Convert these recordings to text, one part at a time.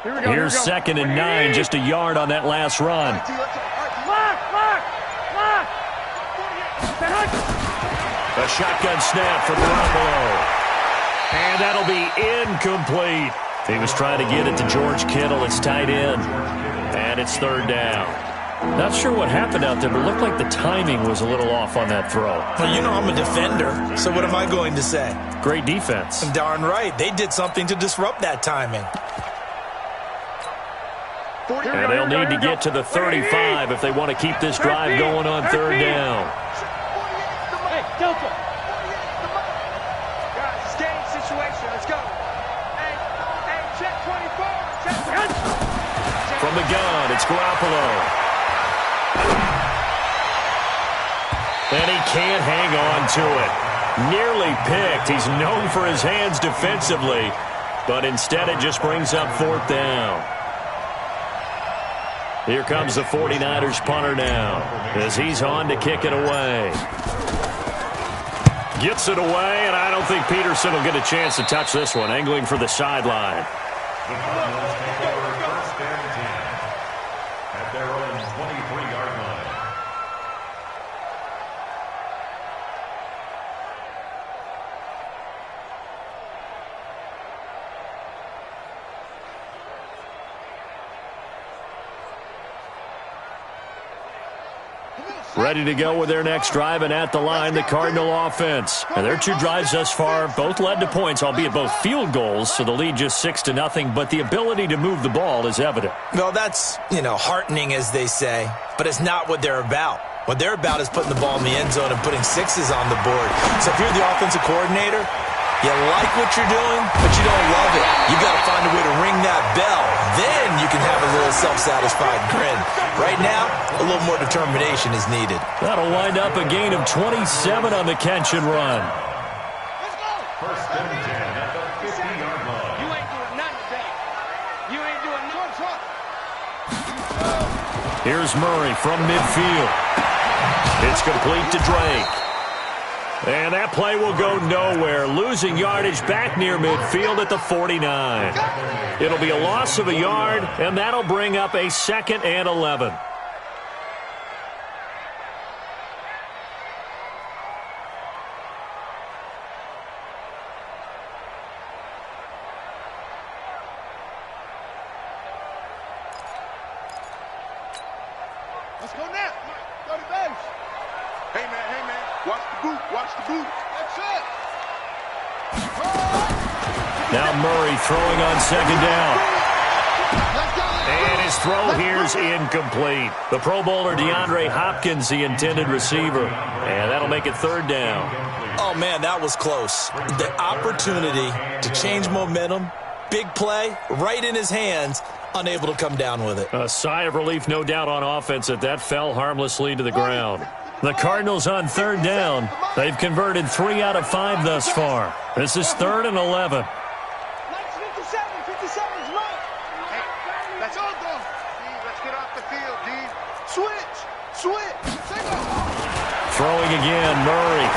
Here's 2nd and 9, just a yard on that last run. A shotgun snap for Garoppolo. And that'll be incomplete. He was trying to get it to George Kittle. It's tight end. And it's 3rd down. Not sure what happened out there, but it looked like the timing was a little off on that throw. Well, you know I'm a defender, so what am I going to say? Great defense. Darn right. They did something to disrupt that timing. And they'll need to get to the 35 if they want to keep this drive going on 3rd down. Hey, Delta. Guys, it's game situation. Let's go. Hey, check 24. From the gun, it's Garoppolo. And he can't hang on to it. Nearly picked. He's known for his hands defensively, but instead it just brings up 4th down. Here comes the 49ers punter now as he's on to kick it away. Gets it away, and I don't think Peterson will get a chance to touch this one, angling for the sideline. At their own 23-yard line. Ready to go with their next drive, and at the line, the Cardinal offense. And their 2 drives thus far both led to points, albeit both field goals, so the lead just 6-0, but the ability to move the ball is evident. Well, that's, heartening, as they say, but it's not what they're about. What they're about is putting the ball in the end zone and putting 6s on the board. So if you're the offensive coordinator, you like what you're doing, but you don't love it. You got to find a way to ring that bell. Then you can have a little self-satisfied grin. Right now, a little more determination is needed. That'll wind up a gain of 27 on the catch and run. Let's go. 1st and 10 at the 50-yard line. You ain't doing nothing today. You ain't doing nothing. Here's Murray from midfield. It's complete to Drake. And that play will go nowhere. Losing yardage back near midfield at the 49. It'll be a loss of a yard, and that'll bring up a 2nd and 11. Let's go now. Go to base. Hey, man. Watch the boot. That's it. Now Murray throwing on 2nd down. And his throw here's incomplete. The Pro Bowler DeAndre Hopkins, the intended receiver. And that'll make it 3rd down. Oh, man, that was close. The opportunity to change momentum, big play, right in his hands, unable to come down with it. A sigh of relief, no doubt, on offense that fell harmlessly to the ground. The Cardinals on 3rd down. They've converted 3 out of 5 thus far. This is 3rd and 11. 57's right. Hey, let's all go. D, let's get off the field, D. Switch. Throwing again, Murray.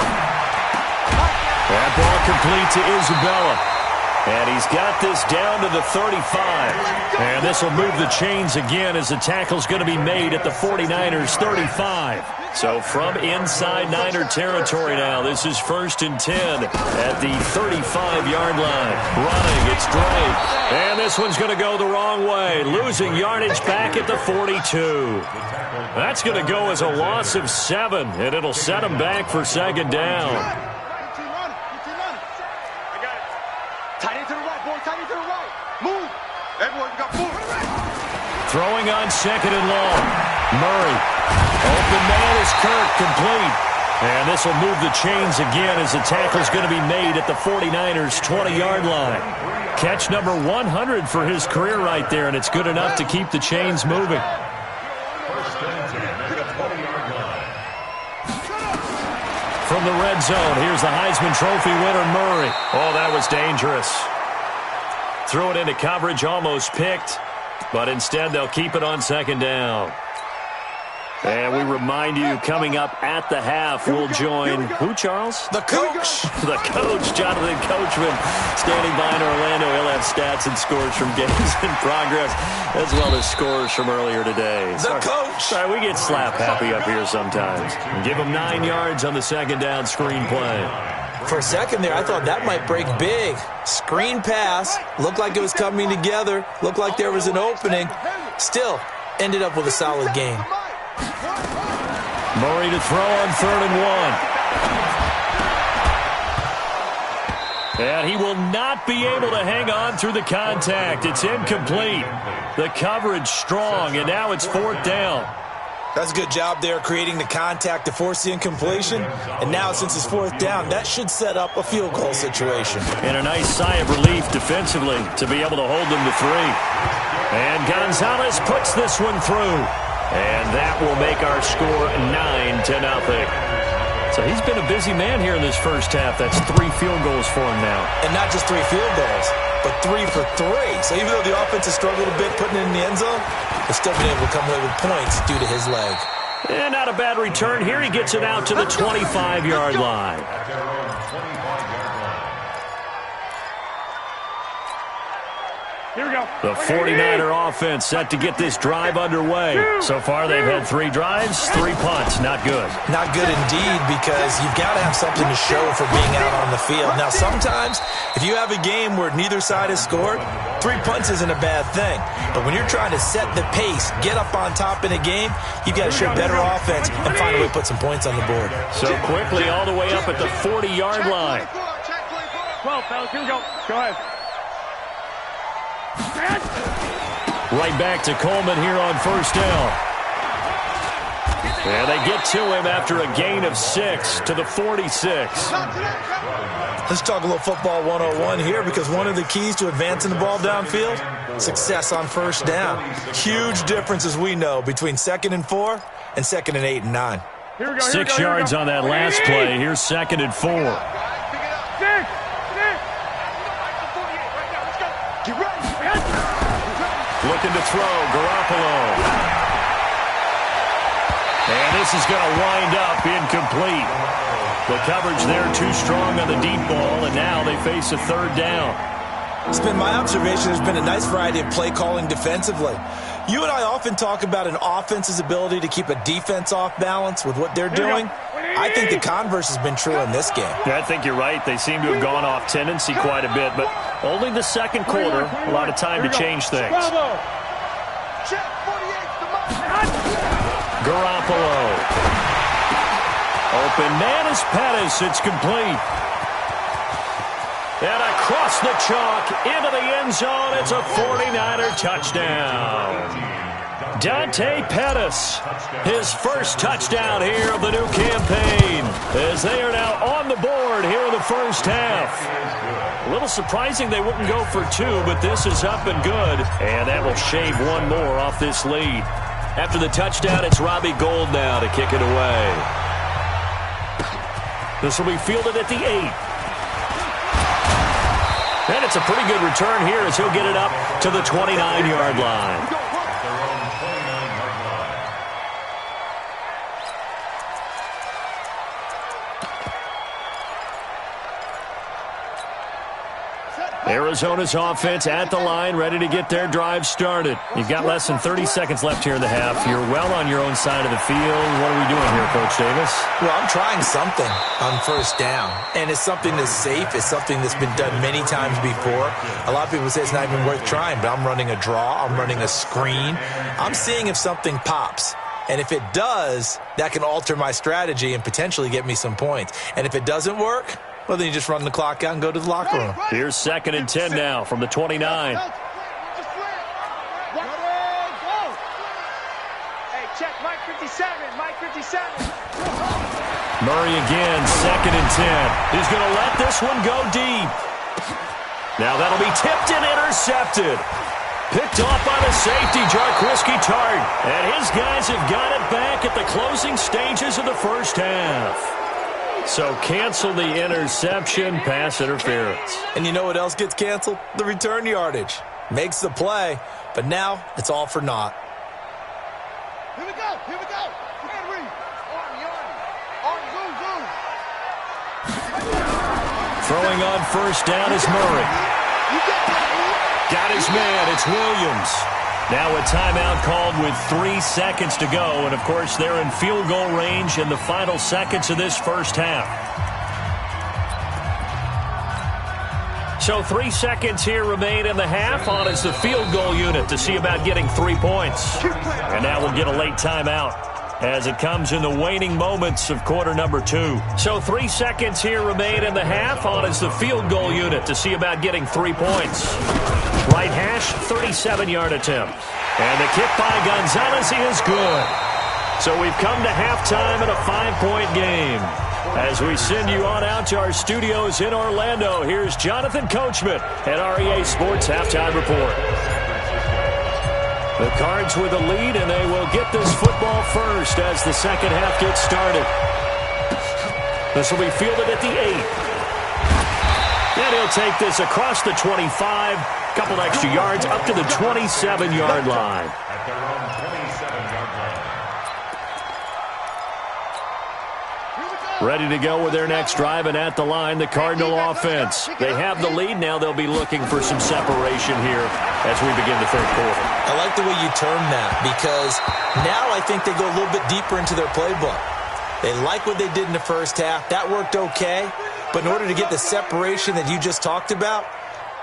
That ball complete to Isabella. And he's got this down to the 35. And this will move the chains again as the tackle's going to be made at the 49ers' 35. So from inside Niner territory now, this is 1st and 10 at the 35-yard line. Running, it's Drake. And this one's going to go the wrong way. Losing yardage back at the 42. That's going to go as a loss of 7, and it'll set him back for 2nd down. Throwing on 2nd and long. Murray. Open man is Kirk, complete. And this will move the chains again as the tackle's going to be made at the 49ers' 20-yard line. Catch number 100 for his career right there, and it's good enough to keep the chains moving. From the red zone, here's the Heisman Trophy winner, Murray. Oh, that was dangerous. Threw it into coverage, almost picked. But instead, they'll keep it on 2nd down. And we remind you, coming up at the half, we'll join who, Charles? The coach. The coach, Jonathan Coachman, standing by in Orlando. He'll have stats and scores from games in progress, as well as scores from earlier today. The coach. Sorry, we get slap happy up here sometimes. Give him 9 yards on the second down screen play. For a second there, I thought that might break big. Screen pass. Looked like it was coming together. Looked like there was an opening. Still, ended up with a solid game. Murray to throw on 3rd and 1. And he will not be able to hang on through the contact. It's incomplete. The coverage strong, and now it's 4th down. That's a good job there creating the contact to force the incompletion. And now since it's 4th down, that should set up a field goal situation. And a nice sigh of relief defensively to be able to hold them to 3. And Gonzalez puts this one through. And that will make our score 9-0. So he's been a busy man here in this first half. That's 3 field goals for him now. And not just 3 field goals, but 3 for 3. So even though the offense has struggled a bit putting it in the end zone, they've still been able to come away with points due to his leg. And not a bad return here. He gets it out to the 25-yard line. Here we go. The 49er offense set to get this drive underway. So far, they've had 3 drives, 3 punts. Not good. Not good indeed, because you've got to have something to show for being out on the field. Now, sometimes, if you have a game where neither side has scored, 3 punts isn't a bad thing. But when you're trying to set the pace, get up on top in a game, you've got to show better offense and find a way to put some points on the board. So quickly, all the way up at the 40-yard line. 12, fellas. Here we go. Go ahead. Right back to Coleman here on 1st down. And they get to him after a gain of 6 to the 46. Let's talk a little football 101 here, because one of the keys to advancing the ball downfield, success on 1st down. Huge difference, as we know, between 2nd and 4 and 2nd and 8 and 9. Here we go. 6 yards on that last play. Here's 2nd and 4. 6. Looking to throw, Garoppolo. And this is going to wind up incomplete. The coverage there too strong on the deep ball, and now they face a 3rd down. It's been my observation there's been a nice variety of play calling defensively. You and I often talk about an offense's ability to keep a defense off balance with what they're doing. I think the converse has been true in this game. Yeah, I think you're right. They seem to have gone off tendency quite a bit, but only the 2nd quarter, a lot of time to change things. Garoppolo. Open man is Pettis. It's complete. And across the chalk into the end zone. It's a 49er touchdown. Dante Pettis, his first touchdown here of the new campaign, as they are now on the board here in the first half. A little surprising they wouldn't go for 2, but this is up and good, and that will shave 1 more off this lead. After the touchdown, it's Robbie Gould now to kick it away. This will be fielded at the 8. And it's a pretty good return here as he'll get it up to the 29-yard line. Arizona's offense at the line, ready to get their drive started. You've got less than 30 seconds left here in the half. You're well on your own side of the field. What are we doing here, Coach Davis? Well, I'm trying something on 1st down, and it's something that's safe. It's something that's been done many times before. A lot of people say it's not even worth trying, but I'm running a draw. I'm running a screen. I'm seeing if something pops. And if it does, that can alter my strategy and potentially get me some points. And if it doesn't work, well, then you just run the clock out and go to the locker room. Here's 2nd and 10 now from the 29. Hey, check Mike 57. Mike 57. Murray again, 2nd and 10. He's going to let this one go deep. Now that'll be tipped and intercepted. Picked off by the safety, Jarquiski Tart. And his guys have got it back at the closing stages of the first half. So cancel the interception, pass interference. And you know what else gets canceled? The return yardage. Makes the play, but now it's all for naught. Here we go. Here we go. Throwing on first down is Murray. Got his man. It's Williams. Now a timeout called with 3 seconds to go. And, of course, they're in field goal range in the final seconds of this first half. So 3 seconds here remain in the half. On is the field goal unit to see about getting 3 points. And now we'll get a late timeout as it comes in the waning moments of quarter number 2. So 3 seconds here remain in the half. On is the field goal unit to see about getting 3 points. Right hash, 37-yard attempt. And the kick by Gonzalez is good. So we've come to halftime in a 5-point game. As we send you on out to our studios in Orlando, here's Jonathan Coachman at REA Sports Halftime Report. The Cards with a lead, and they will get this football first as the second half gets started. This will be fielded at the 8. And he'll take this across the 25, couple extra yards up to the 27-yard line. At their own 27-yard line. Ready to go with their next drive, and at the line, the Cardinal offense. They have the lead. Now they'll be looking for some separation here as we begin the third quarter. I like the way you term that, because now I think they go a little bit deeper into their playbook. They like what they did in the first half. That worked okay. But in order to get the separation that you just talked about,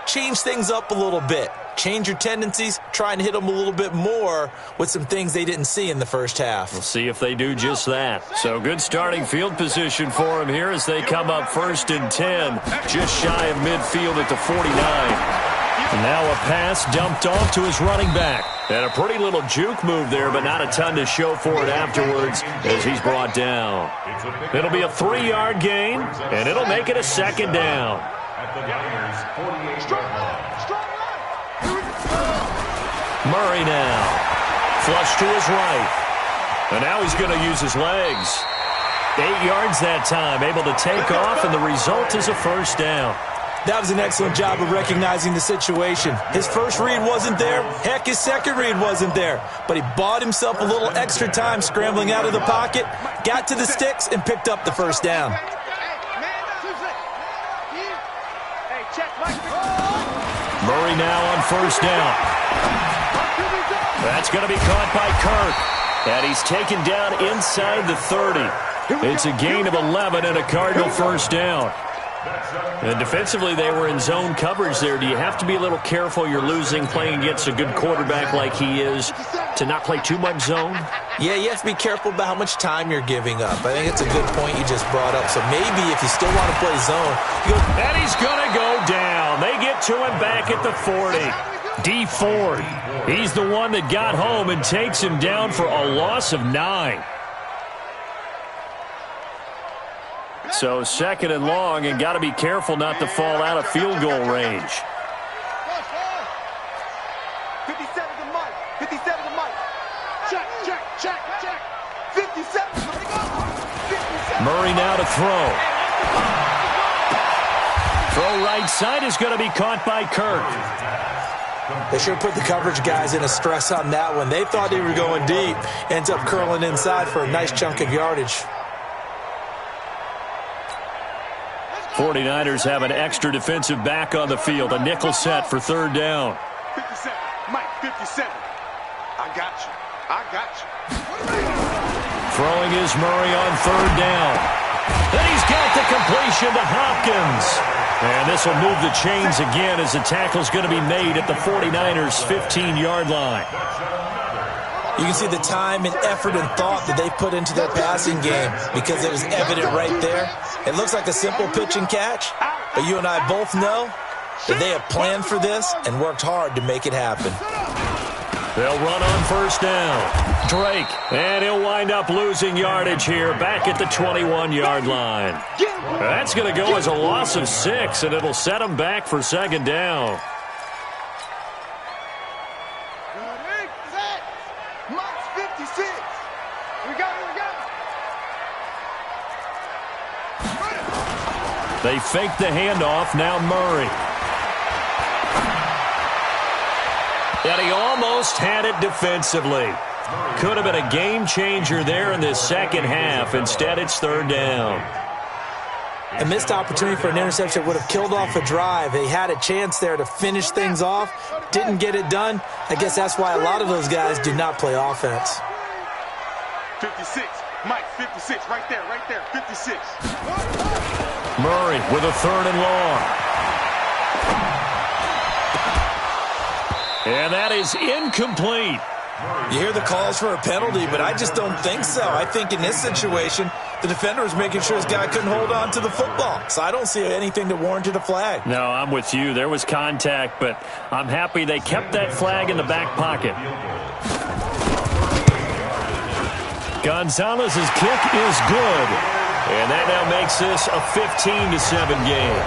change things up a little bit. Change your tendencies, try and hit them a little bit more with some things they didn't see in the first half. We'll see if they do just that. So good starting field position for them here as they come up 1st and 10, just shy of midfield at the 49. And now a pass dumped off to his running back. And a pretty little juke move there, but not a ton to show for it afterwards as he's brought down. It'll be a 3-yard gain, and it'll make it a 2nd down. At the Niners' 48-yard line. Murray now. Flush to his right. And now he's going to use his legs. 8 yards that time, able to take off, and the result is a 1st down. That was an excellent job of recognizing the situation. His first read wasn't there. Heck, his second read wasn't there. But he bought himself a little extra time scrambling out of the pocket, got to the sticks, and picked up the 1st down. Murray now on 1st down. That's going to be caught by Kirk. And he's taken down inside the 30. It's a gain of 11 and a Cardinal 1st down. And defensively, they were in zone coverage there. Do you have to be a little careful? You're losing playing against a good quarterback like he is to not play too much zone? Yeah, you have to be careful about how much time you're giving up. I think it's a good point you just brought up. So maybe if you still want to play zone, you go. And he's going to go down. They get to him back at the 40. D. Ford, he's the one that got home and takes him down for a loss of 9. So 2nd and long, and got to be careful not to fall out of field goal range. 57 to Mike. 57 to Mike. Check. 57. Murray now to throw. Throw right side is going to be caught by Kirk. They should have put the coverage guys in a stress on that one. They thought they were going deep. Ends up curling inside for a nice chunk of yardage. 49ers have an extra defensive back on the field. A nickel set for 3rd down. 57. Mike, 57. I got you. Throwing is Murray on 3rd down. Then he's got the completion to Hopkins. And this will move the chains again as the tackle's going to be made at the 49ers' 15-yard line. You can see the time and effort and thought that they put into their passing game because it was evident right there. It looks like a simple pitch and catch, but you and I both know that they have planned for this and worked hard to make it happen. They'll run on 1st down. Drake, and he'll wind up losing yardage here back at the 21-yard line. That's going to go as a loss of 6, and it'll set him back for 2nd down. Mike's 56. We got it. They fake the handoff. Now Murray. And he almost had it defensively. Could have been a game changer there in this second half. Instead, it's 3rd down. A missed opportunity for an interception would have killed off a drive. They had a chance there to finish things off, didn't get it done. I guess that's why a lot of those guys do not play offense. 56. Mike, 56. Right there, 56. Murray with a 3rd and long. And that is incomplete. You hear the calls for a penalty, but I just don't think so. I think in this situation, the defender was making sure his guy couldn't hold on to the football. So I don't see anything that warranted a flag. No, I'm with you. There was contact, but I'm happy they kept that flag in the back pocket. Gonzalez's kick is good. And that now makes this a 15-7 game.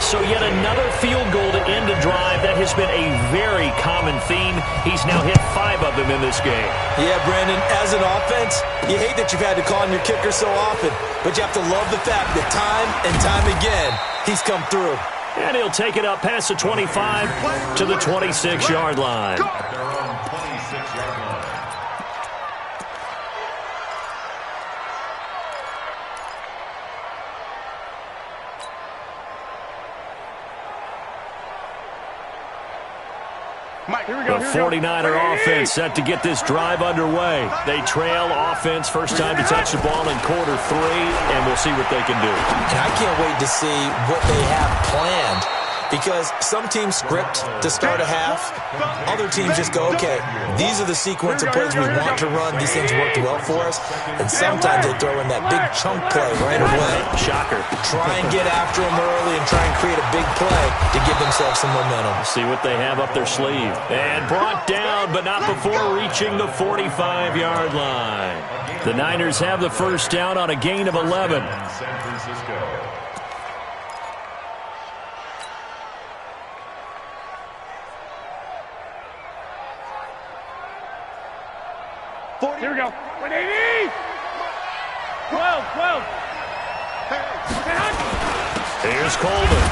So yet another field goal to end a drive. That has been a very common theme. He's now hit 5 of them in this game. Yeah, Brandon, as an offense, you hate that you've had to call on your kicker so often, but you have to love the fact that time and time again, he's come through. And he'll take it up past the 25 to the 26-yard line. Their own 26-yard line. Mike, here we go. The 49er offense set to get this drive underway. They trail offense, first time to touch the ball in quarter 3, and we'll see what they can do. And I can't wait to see what they have planned, because some teams script to start a half. Other teams just go, okay, these are the sequence of plays we want to run. These things worked well for us. And sometimes they throw in that big chunk play right away. Shocker. Try and get after them early and try and create a big play to give themselves some momentum. See what they have up their sleeve. And brought down, but not before reaching the 45-yard line. The Niners have the first down on a gain of 11. San Francisco. Here we go. 180. 12. Here's Coleman.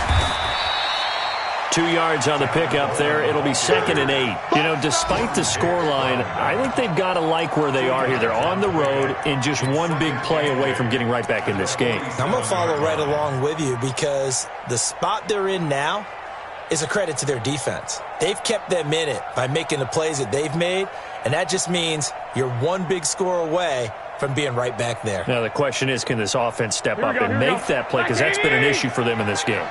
2 yards on the pickup there. It'll be 2nd and 8. You know, despite the scoreline, I think they've got to like where they are here. They're on the road and just one big play away from getting right back in this game. I'm going to follow right along with you, because the spot they're in now is a credit to their defense. They've kept them in it by making the plays that they've made, and that just means you're one big score away from being right back there. Now, the question is, can this offense step up and make that play? Because that's been an issue for them in this game.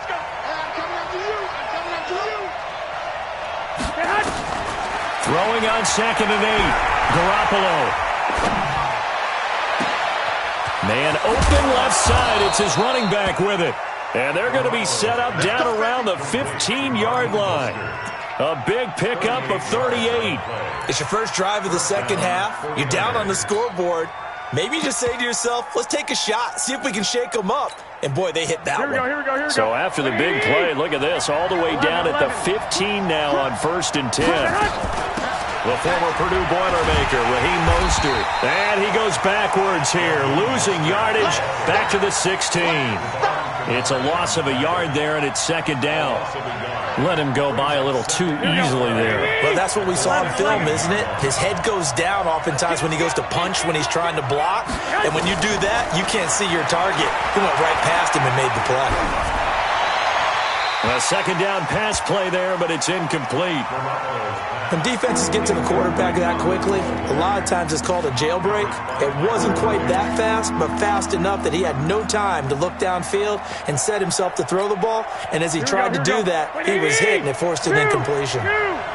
Throwing on 2nd and 8. Garoppolo. Man open left side. It's his running back with it. And they're going to be set up down around the 15-yard line. A big pickup of 38. It's your first drive of the second half. You're down on the scoreboard. Maybe you just say to yourself, let's take a shot, see if we can shake them up. And, boy, they hit that one. Here we go. So after the big play, look at this, all the way down at the 15 now on 1st and 10. The former Purdue Boilermaker, Raheem Mostert. And he goes backwards here, losing yardage back to the 16. It's a loss of a yard there, and it's 2nd down. Let him go by a little too easily there. Well, that's what we saw in film, isn't it? His head goes down oftentimes when he goes to punch, when he's trying to block. And when you do that, you can't see your target. He went right past him and made the play. A 2nd down pass play there, but it's incomplete. When defenses get to the quarterback that quickly, a lot of times it's called a jailbreak. It wasn't quite that fast, but fast enough that he had no time to look downfield and set himself to throw the ball. And as he tried to do that, he was hit, and it forced an incompletion.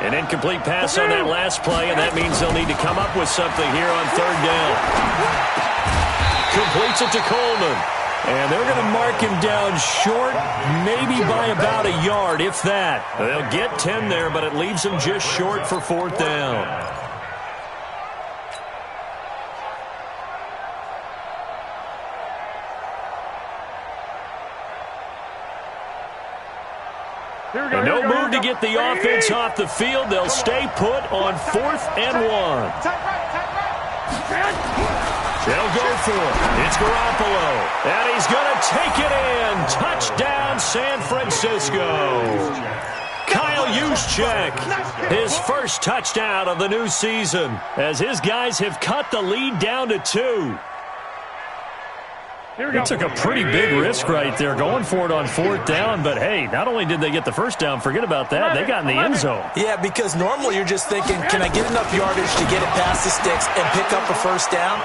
An incomplete pass on that last play, and that means they'll need to come up with something here on 3rd down. Completes it to Coleman. And they're going to mark him down short, maybe by about a yard, if that. They'll get 10 there, but it leaves them just short for 4th down. And no move to get the offense off the field. They'll stay put on 4th and 1. They'll go for it. It's Garoppolo. And he's going to take it in. Touchdown, San Francisco. Kyle Juszczyk, his first touchdown of the new season, as his guys have cut the lead down to 2. They took a pretty big risk right there going for it on 4th down, but hey, not only did they get the first down, forget about that, they got in the end zone. Yeah, because normally you're just thinking, can I get enough yardage to get it past the sticks and pick up a first down?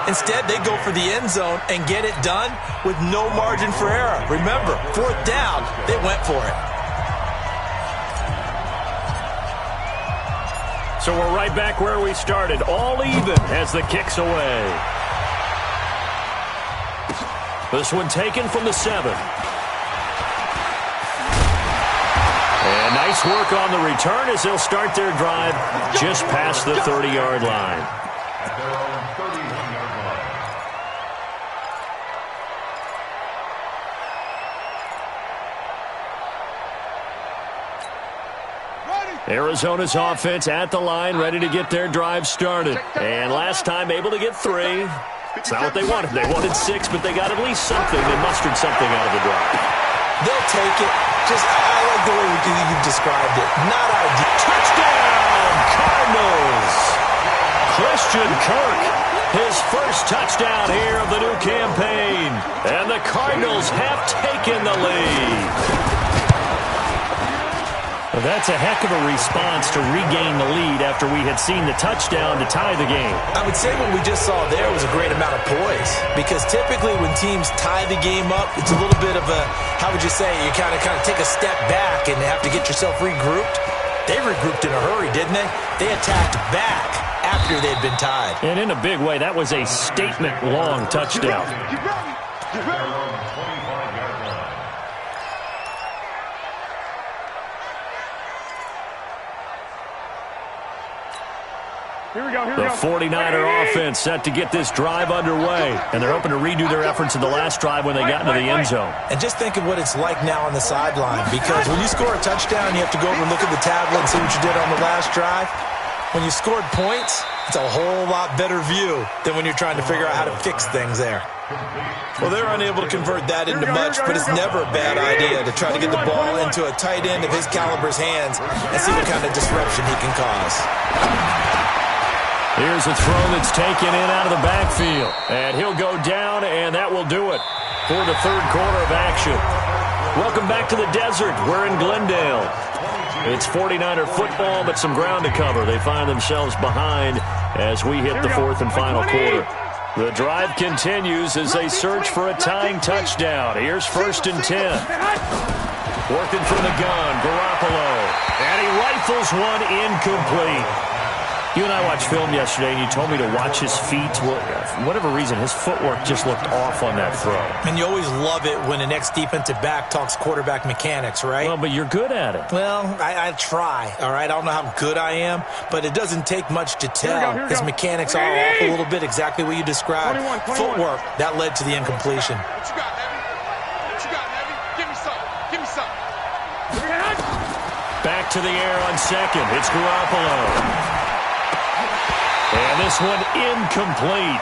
Instead, they go for the end zone and get it done with no margin for error. Remember, 4th down, they went for it. So we're right back where we started, all even as the kick's away. This one taken from the 7. And nice work on the return as they'll start their drive just past the 30-yard line. At their own 31-yard line. Arizona's offense at the line, ready to get their drive started. And last time able to get 3. It's not what they wanted. They wanted 6, but they got at least something. They mustered something out of the drive. They'll take it. I like the way you've described it. Not ideal. Touchdown, Cardinals! Christian Kirk, his first touchdown here of the new campaign. And the Cardinals have taken the lead. Well, that's a heck of a response to regain the lead after we had seen the touchdown to tie the game. I would say what we just saw there was a great amount of poise, because typically when teams tie the game up, it's a little bit of a, how would you say, you kind of take a step back and have to get yourself regrouped. They regrouped in a hurry, didn't they? They attacked back after they'd been tied. And in a big way, that was a statement-long touchdown. Get ready. Get Their ready. own 25-yard line. Here we go. The 49er offense set to get this drive underway, and they're hoping to redo their efforts in the last drive when they got into the end zone. And just think of what it's like now on the sideline, because when you score a touchdown, you have to go over and look at the tablet and see what you did on the last drive. When you scored points, it's a whole lot better view than when you're trying to figure out how to fix things there. Well, they're unable to convert that into much, but it's never a bad idea to try to get the ball into a tight end of his caliber's hands and see what kind of disruption he can cause. Here's a throw that's taken in out of the backfield. And he'll go down, and that will do it for the third quarter of action. Welcome back to the desert. We're in Glendale. It's 49er football, but some ground to cover. They find themselves behind as we hit the fourth and final quarter. The drive continues as they search for a tying touchdown. Here's 1st and 10. Working from the gun, Garoppolo. And he rifles one incomplete. You and I watched film yesterday, and you told me to watch his feet. Well, for whatever reason, his footwork just looked off on that throw. And you always love it when an ex-defensive back talks quarterback mechanics, right? Well, but you're good at it. Well, I try, all right? I don't know how good I am, but it doesn't take much to tell. His mechanics are off a little bit, exactly what you described. 21. Footwork, that led to the incompletion. What you got, Heavy? What you got, Heavy? Give me some. Give me some. Back to the air on 2nd. It's Garoppolo. And this one incomplete.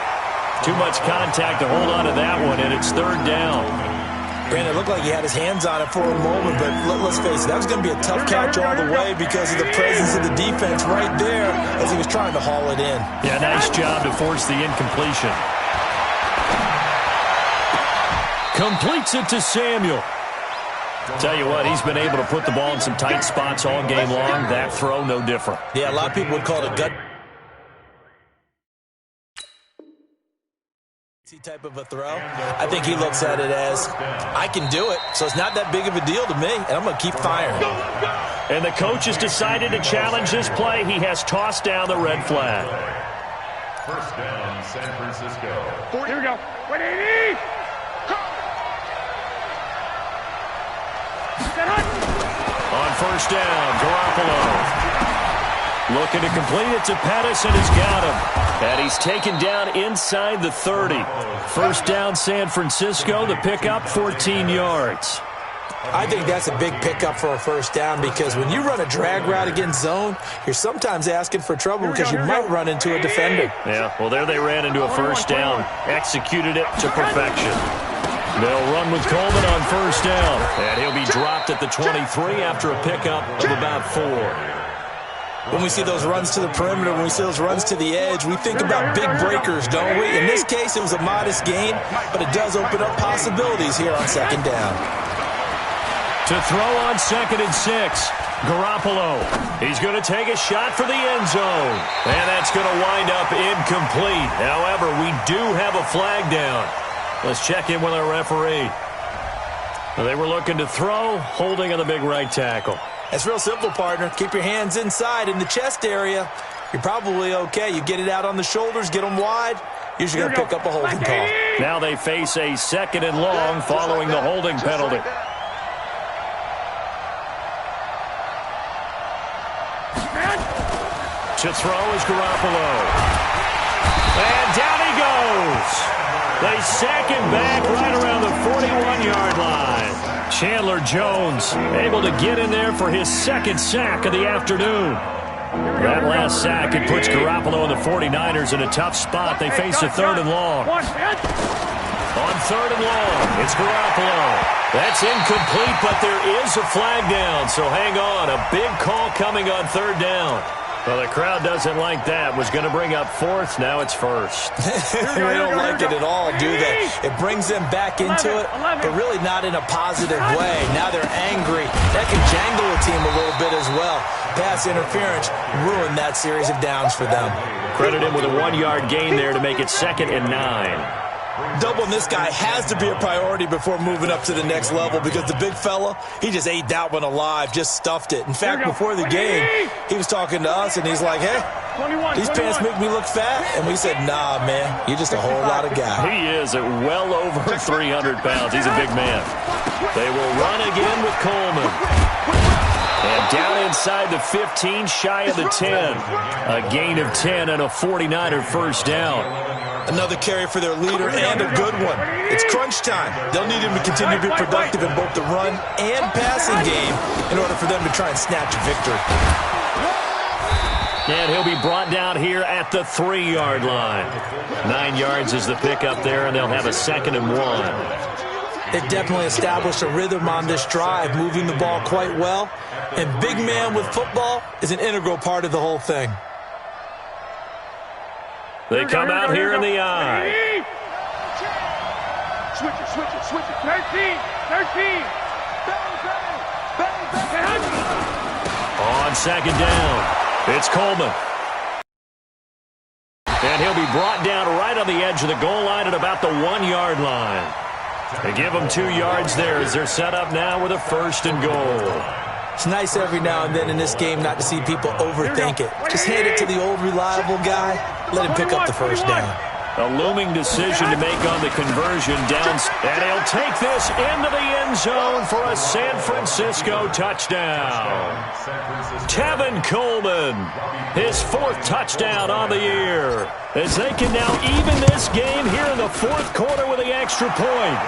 Too much contact to hold on to that one, and it's 3rd down. Brandon, it looked like he had his hands on it for a moment, but let's face it, that was going to be a tough catch all the way because of the presence of the defense right there as he was trying to haul it in. Yeah, nice job to force the incompletion. Completes it to Samuel. Tell you what, he's been able to put the ball in some tight spots all game long. That throw, no different. Yeah, a lot of people would call it a gut type of a throw. I think he looks at it as, I can do it, so it's not that big of a deal to me, and I'm going to keep firing. And the coach has decided to challenge this play. He has tossed down the red flag. 1st down, San Francisco. Here we go. 180. On 1st down, Garoppolo. Looking to complete it to Pettis, and he's got him. And he's taken down inside the 30. 1st down, San Francisco. The pickup, 14 yards. I think that's a big pickup for a 1st down because when you run a drag route against zone, you're sometimes asking for trouble because you might run into a defender. Yeah, well, there they ran into a 1st down. Executed it to perfection. They'll run with Coleman on 1st down. And he'll be dropped at the 23 after a pickup of about 4. When we see those runs to the perimeter, when we see those runs to the edge, we think about big breakers, don't we? In this case, it was a modest gain, but it does open up possibilities here on second down. To throw on 2nd and 6, Garoppolo. He's going to take a shot for the end zone. And that's going to wind up incomplete. However, we do have a flag down. Let's check in with our referee. They were looking to throw, holding on the big right tackle. It's real simple, partner. Keep your hands inside in the chest area. You're probably okay. You get it out on the shoulders, get them wide. Usually going to pick up a holding call. Now they face a 2nd and long following the holding penalty. To throw is Garoppolo. And down he goes. They sack him back right around the 41-yard line. Chandler Jones able to get in there for his 2nd sack of the afternoon. That last sack, it puts Garoppolo and the 49ers in a tough spot. They face a 3rd and long. On 3rd and long, it's Garoppolo. That's incomplete, but there is a flag down, so hang on. A big call coming on 3rd down. Well, the crowd doesn't like that. Was going to bring up 4th. Now it's 1st. They don't like it at all, do they? It brings them back into it, but really not in a positive way. Now they're angry. That can jangle a team a little bit as well. Pass interference ruined that series of downs for them. Credit him with a 1-yard gain there to make it 2nd and 9. Doubling this guy has to be a priority before moving up to the next level because the big fella, he just ate that one alive, just stuffed it. In fact, before the game, he was talking to us, and he's like, hey, these pants make me look fat. And we said, nah, man, you're just a whole lot of guy. He is at well over 300 pounds. He's a big man. They will run again with Coleman. And down inside the 15, shy of the 10. A gain of 10 and a 49er first down. Another carry for their leader and a good one. It's crunch time. They'll need him to continue to be productive in both the run and passing game in order for them to try and snatch a victory. And he'll be brought down here at the 3-yard line. 9 yards is the pickup there, and they'll have a 2nd and 1. They definitely established a rhythm on this drive, moving the ball quite well. And big man with football is an integral part of the whole thing. They come out here in the eye. Switch it. 13. On 2nd down, it's Coleman. And he'll be brought down right on the edge of the goal line at about the 1-yard line. They give him 2 yards there as they're set up now with a 1st and goal. It's nice every now and then in this game not to see people overthink it. Just hand it to the old reliable guy. Let him pick up the 1st down. A looming decision to make on the conversion down. And he'll take this into the end zone for a San Francisco touchdown. Tevin Coleman, his 4th touchdown on the year. As they can now even this game here in the 4th quarter with the extra point.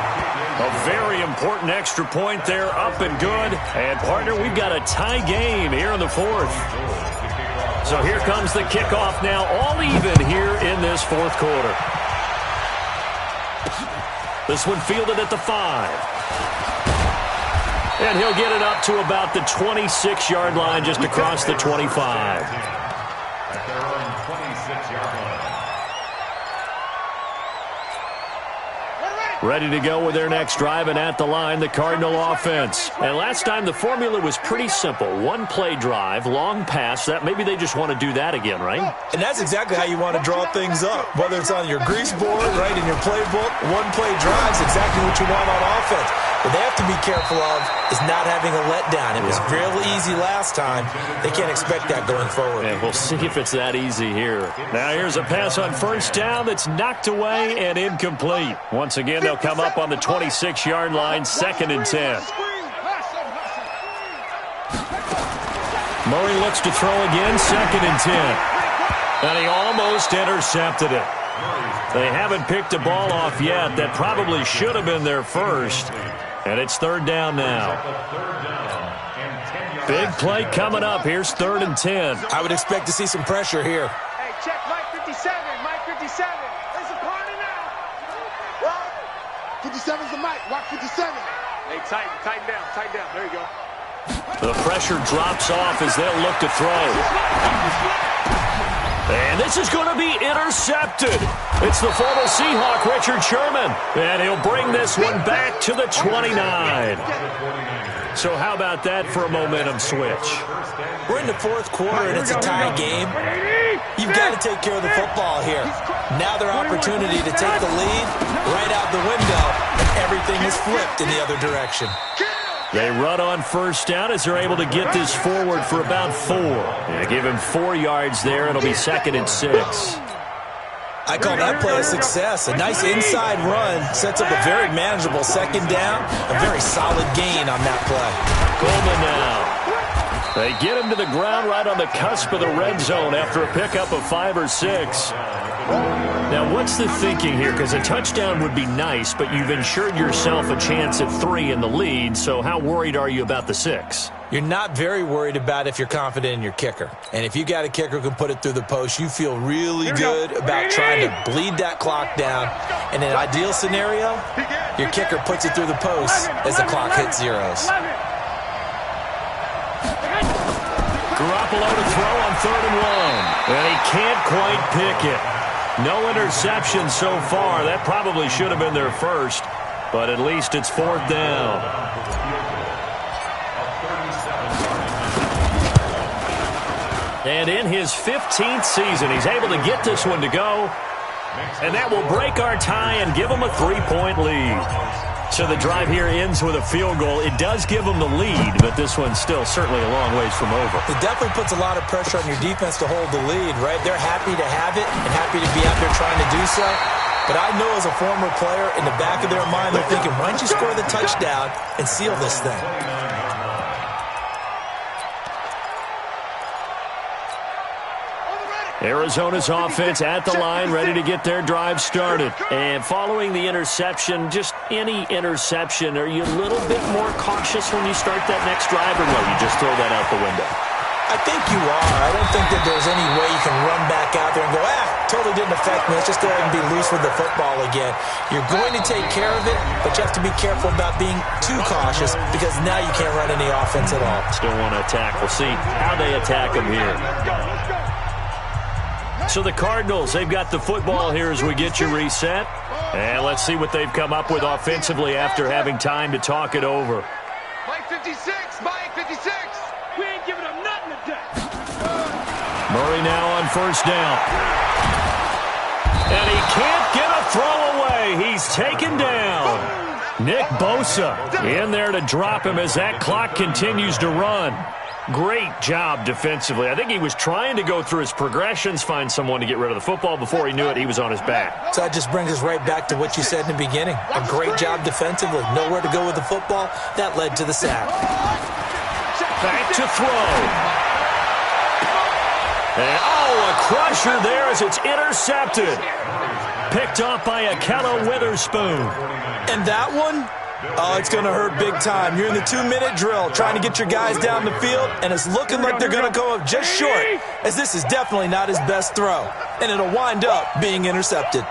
A very important extra point there, up and good. And, partner, we've got a tie game here in the 4th. So here comes the kickoff now, all even here in this 4th quarter. This one fielded at the 5. And he'll get it up to about the 26-yard line, just across the 25. At their own 26-yard line. Ready to go with their next drive, and at the line, the Cardinal offense. And last time, the formula was pretty simple. 1-play drive, long pass. That maybe they just want to do that again, right? And that's exactly how you want to draw things up. Whether it's on your grease board, right, in your playbook, 1-play drive is exactly what you want on offense. What they have to be careful of is not having a letdown. It was real easy last time. They can't expect that going forward. And we'll see if it's that easy here. Now here's a pass on 1st down that's knocked away and incomplete. Once again, they'll come up on the 26-yard line, 2nd and 10. Murray looks to throw again, 2nd and 10. And he almost intercepted it. They haven't picked a ball off yet. That probably should have been their first. And it's 3rd down now. Big play coming up. Here's 3rd and 10. I would expect to see some pressure here. Hey, check Mike 57. Mike 57. There's a party now. What? 57's the mic. Watch 57. Hey, tighten down. There you go. The pressure drops off as they'll look to throw. And this is going to be intercepted. It's the former Seahawk, Richard Sherman. And he'll bring this one back to the 29. So how about that for a momentum switch? We're in the fourth quarter, and it's a tie game. You've got to take care of the football here. Now their opportunity to take the lead right out the window, and everything is flipped in the other direction. They run on first down as they're able to get this forward for about 4. They give him 4 yards there. It'll be 2nd and 6. I call that play a success. A nice inside run sets up a very manageable 2nd down. A very solid gain on that play. Coleman now. They get him to the ground right on the cusp of the red zone after a pickup of 5 or 6. Now, what's the thinking here? Because a touchdown would be nice, but you've ensured yourself a chance at 3 in the lead, so how worried are you about the 6? You're not very worried about if you're confident in your kicker. And if you got a kicker who can put it through the post, you feel really good about trying to bleed that clock down. In an ideal scenario, your kicker puts it through the post as the clock hits zeros. Garoppolo to throw on 3rd and 1. And he can't quite pick it. No interception so far. That probably should have been their first, but at least it's 4th down. And in his 15th season, he's able to get this one to go. And that will break our tie and give him a 3-point lead. So the drive here ends with a field goal. It does give them the lead, but this one's still certainly a long ways from over. It definitely puts a lot of pressure on your defense to hold the lead, right? They're happy to have it and happy to be out there trying to do so. But I know as a former player, in the back of their mind, they're thinking, why don't you score the touchdown and seal this thing? Arizona's offense at the line, ready to get their drive started. And following the interception, just any interception, are you a little bit more cautious when you start that next drive, or no, you just throw that out the window? I think you are. I don't think that there's any way you can run back out there and go, totally didn't affect me. Let's just go ahead and be loose with the football again. You're going to take care of it, but you have to be careful about being too cautious because now you can't run any offense at all. Still want to attack. We'll see how they attack them here. So the Cardinals, they've got the football here as we get you reset. And let's see what they've come up with offensively after having time to talk it over. Mike 56, Mike 56. We ain't giving them nothing today. Murray now on first down. And he can't get a throw away. He's taken down. Nick Bosa in there to drop him as that clock continues to run. Great job defensively. I think he was trying to go through his progressions, find someone to get rid of the football. Before he knew it, he was on his back. So that just brings us right back to what you said in the beginning. A great job defensively. Nowhere to go with the football. That led to the sack. Back to throw. And, a crusher there as it's intercepted. Picked off by Akella Witherspoon. And that one? Oh, it's going to hurt big time. You're in the 2-minute drill trying to get your guys down the field, and it's looking like they're going to go up just short, as this is definitely not his best throw, and it'll wind up being intercepted.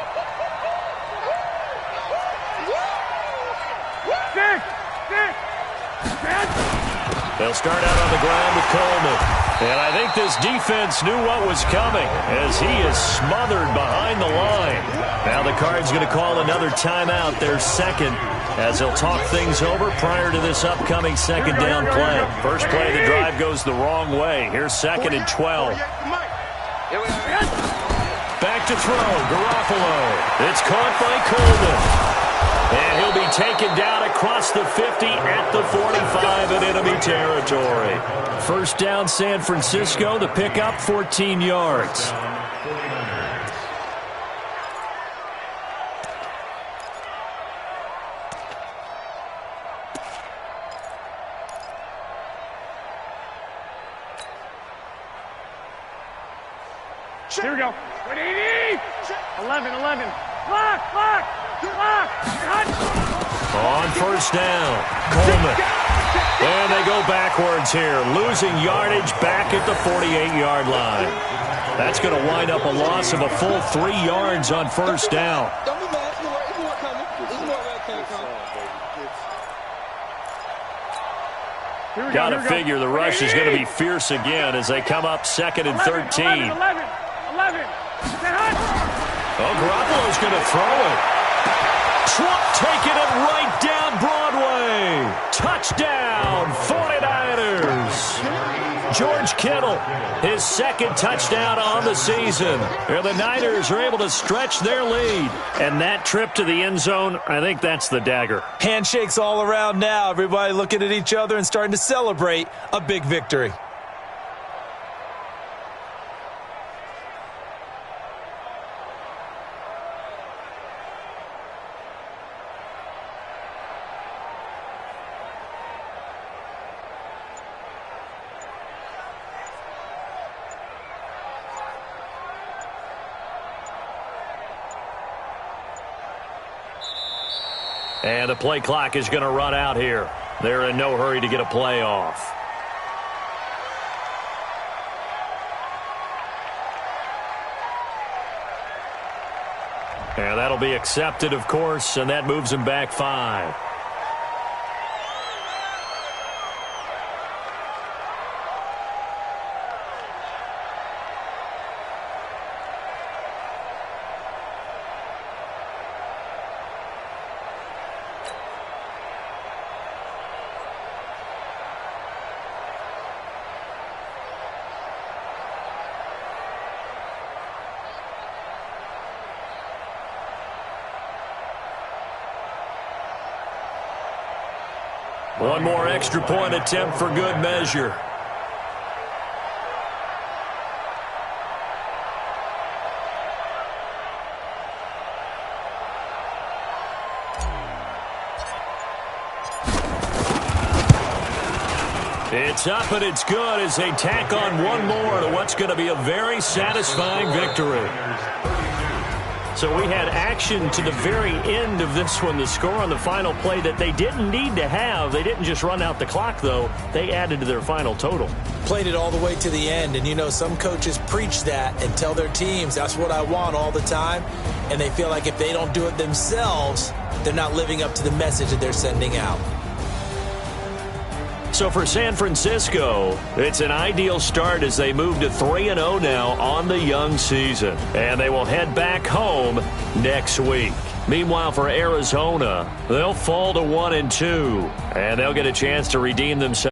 They'll start out on the ground with Coleman. And I think this defense knew what was coming as he is smothered behind the line. Now the Cards going to call another timeout, their second, as they'll talk things over prior to this upcoming 2nd down play. First play of the drive goes the wrong way. Here's 2nd and 12. Back to throw, Garoppolo. It's caught by Coleman. And he'll be taken down across the 50 at the 45 in enemy territory. First down, San Francisco. The pickup, 14 yards. Here we go. 11. Clock. On first down, Coleman. And they go backwards here, losing yardage back at the 48-yard line. That's going to wind up a loss of a full 3 yards on first down. Don't be mad. It's more coming. It's more red came from. Got to figure the rush is going to be fierce again as they come up 2nd and 13. 11. Oh, Garoppolo's going to throw it. Trump taking it right down Broadway. Touchdown, 49ers. George Kittle, his 2nd touchdown on the season. And the Niners are able to stretch their lead. And that trip to the end zone, I think that's the dagger. Handshakes all around now. Everybody looking at each other and starting to celebrate a big victory. And the play clock is going to run out here. They're in no hurry to get a play off. And that'll be accepted, of course, and that moves him back 5. One more extra point attempt for good measure. It's up and it's good as they tack on one more to what's going to be a very satisfying victory. So we had action to the very end of this one. The score on the final play that they didn't need to have. They didn't just run out the clock, though. They added to their final total. Played it all the way to the end. And, you know, some coaches preach that and tell their teams, that's what I want all the time. And they feel like if they don't do it themselves, they're not living up to the message that they're sending out. So for San Francisco, it's an ideal start as they move to 3-0 now on the young season. And they will head back home next week. Meanwhile, for Arizona, they'll fall to 1-2. And they'll get a chance to redeem themselves.